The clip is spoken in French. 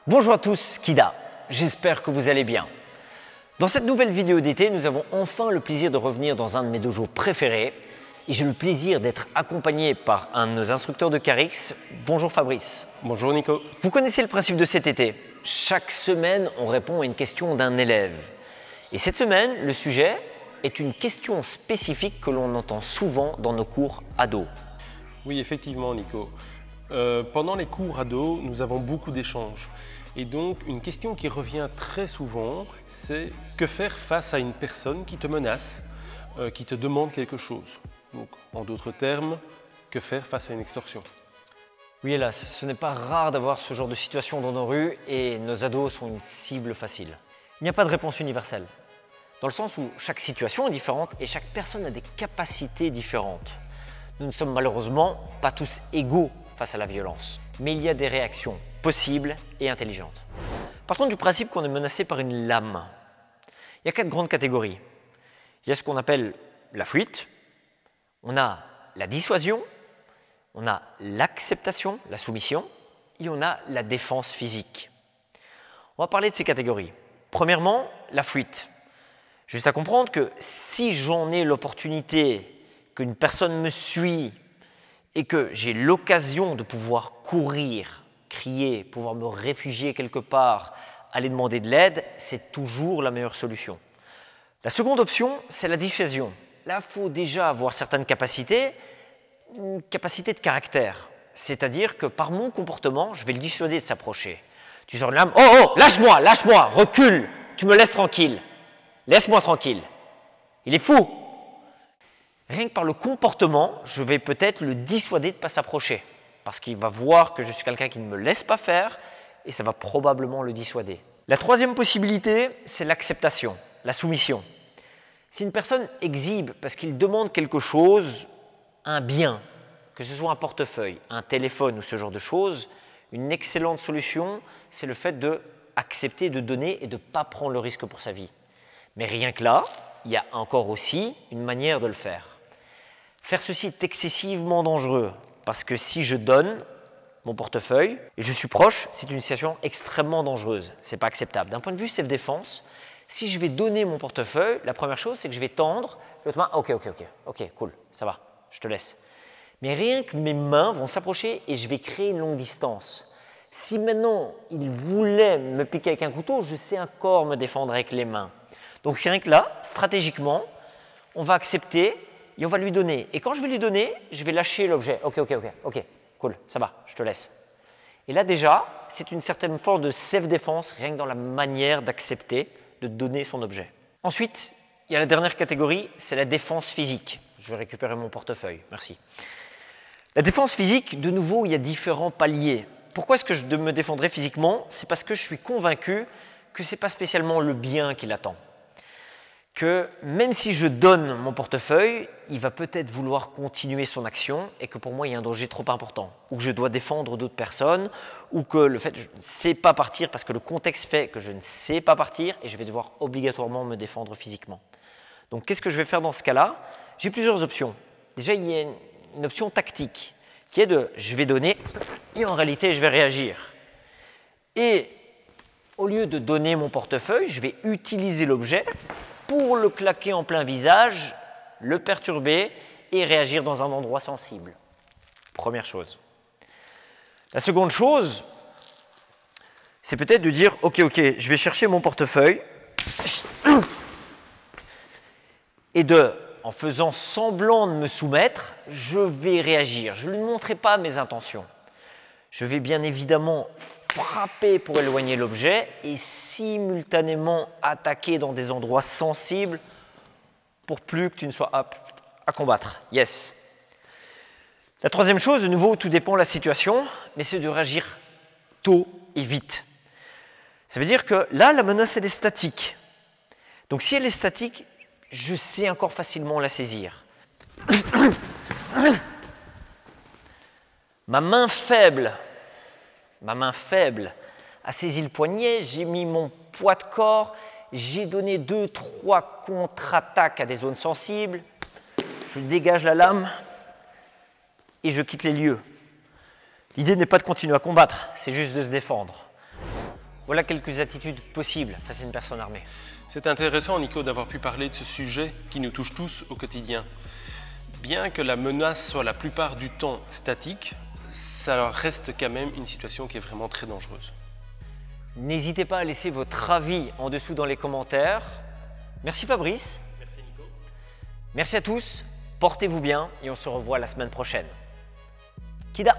Bonjour à tous, Kida, j'espère que vous allez bien. Dans cette nouvelle vidéo d'été, nous avons enfin le plaisir de revenir dans un de mes dojos préférés et j'ai le plaisir d'être accompagné par un de nos instructeurs de KRX. Bonjour Fabrice. Bonjour Nico. Vous connaissez le principe de cet été. Chaque semaine, on répond à une question d'un élève. Et cette semaine, le sujet est une question spécifique que l'on entend souvent dans nos cours ados. Oui, effectivement Nico. Pendant les cours ados, nous avons beaucoup d'échanges. Et donc, une question qui revient très souvent, c'est que faire face à une personne qui te menace, qui te demande quelque chose. Donc, en d'autres termes, que faire face à une extorsion? Oui, hélas, ce n'est pas rare d'avoir ce genre de situation dans nos rues et nos ados sont une cible facile. Il n'y a pas de réponse universelle, dans le sens où chaque situation est différente et chaque personne a des capacités différentes. Nous ne sommes malheureusement pas tous égaux face à la violence, mais il y a des réactions possibles et intelligentes. Partons du principe qu'on est menacé par une lame. Il y a 4 grandes catégories. Il y a ce qu'on appelle la fuite, on a la dissuasion, on a l'acceptation, la soumission, et on a la défense physique. On va parler de ces catégories. Premièrement, la fuite. Juste à comprendre que si j'en ai l'opportunité, qu'une personne me suit et que j'ai l'occasion de pouvoir courir, crier, pouvoir me réfugier quelque part, aller demander de l'aide, c'est toujours la meilleure solution. La seconde option, c'est la dissuasion. Là, il faut déjà avoir certaines capacités, une capacité de caractère. C'est-à-dire que par mon comportement, je vais le dissuader de s'approcher. Tu sors une lame, oh, lâche-moi, recule, tu me laisses tranquille. Laisse-moi tranquille. Il est fou. Rien que par le comportement, je vais peut-être le dissuader de ne pas s'approcher. Parce qu'il va voir que je suis quelqu'un qui ne me laisse pas faire et ça va probablement le dissuader. La troisième possibilité, c'est l'acceptation, la soumission. Si une personne exhibe parce qu'il demande quelque chose, un bien, que ce soit un portefeuille, un téléphone ou ce genre de choses, une excellente solution, c'est le fait d'accepter, de donner et de ne pas prendre le risque pour sa vie. Mais rien que là, il y a encore aussi une manière de le faire. Faire ceci est excessivement dangereux parce que si je donne mon portefeuille et je suis proche, c'est une situation extrêmement dangereuse. Ce n'est pas acceptable. D'un point de vue self-défense, si je vais donner mon portefeuille, la première chose, c'est que je vais tendre l'autre main. Ok, cool, ça va, je te laisse. Mais rien que mes mains vont s'approcher et je vais créer une longue distance. Si maintenant il voulait me piquer avec un couteau, je sais encore me défendre avec les mains. Donc rien que là, stratégiquement, on va accepter et on va lui donner. Et quand je vais lui donner, je vais lâcher l'objet. Ok, cool, ça va, je te laisse. Et là déjà, c'est une certaine forme de self-défense, rien que dans la manière d'accepter, de donner son objet. Ensuite, il y a la dernière catégorie, c'est la défense physique. Je vais récupérer mon portefeuille, merci. La défense physique, de nouveau, il y a différents paliers. Pourquoi est-ce que je me défendrai physiquement? C'est parce que je suis convaincu que ce n'est pas spécialement le bien qui l'attend. Que même si je donne mon portefeuille, il va peut-être vouloir continuer son action et que pour moi, il y a un danger trop important. Ou que je dois défendre d'autres personnes, ou que le fait que je ne sais pas partir parce que le contexte fait que je ne sais pas partir et je vais devoir obligatoirement me défendre physiquement. Donc, qu'est-ce que je vais faire dans ce cas-là? J'ai plusieurs options. Déjà, il y a une option tactique qui est de « je vais donner » et en réalité, je vais réagir. Et au lieu de donner mon portefeuille, je vais utiliser l'objet pour le claquer en plein visage, le perturber et réagir dans un endroit sensible. Première chose. La seconde chose, c'est peut-être de dire « Ok, je vais chercher mon portefeuille » et en faisant semblant de me soumettre, je vais réagir. Je ne lui montrerai pas mes intentions. Je vais bien évidemment frapper pour éloigner l'objet et simultanément attaquer dans des endroits sensibles pour plus que tu ne sois apte à combattre. Yes. La troisième chose, de nouveau, tout dépend de la situation, mais c'est de réagir tôt et vite. Ça veut dire que là, la menace, elle est statique. Donc si elle est statique, je sais encore facilement la saisir. Ma main faible a saisi le poignet, j'ai mis mon poids de corps, j'ai donné 2-3 contre-attaques à des zones sensibles, je dégage la lame et je quitte les lieux. L'idée n'est pas de continuer à combattre, c'est juste de se défendre. Voilà quelques attitudes possibles face à une personne armée. C'est intéressant, Nico, d'avoir pu parler de ce sujet qui nous touche tous au quotidien. Bien que la menace soit la plupart du temps statique, ça reste quand même une situation qui est vraiment très dangereuse. N'hésitez pas à laisser votre avis en dessous dans les commentaires. Merci Fabrice. Merci Nico. Merci à tous, portez-vous bien et on se revoit la semaine prochaine. Kida!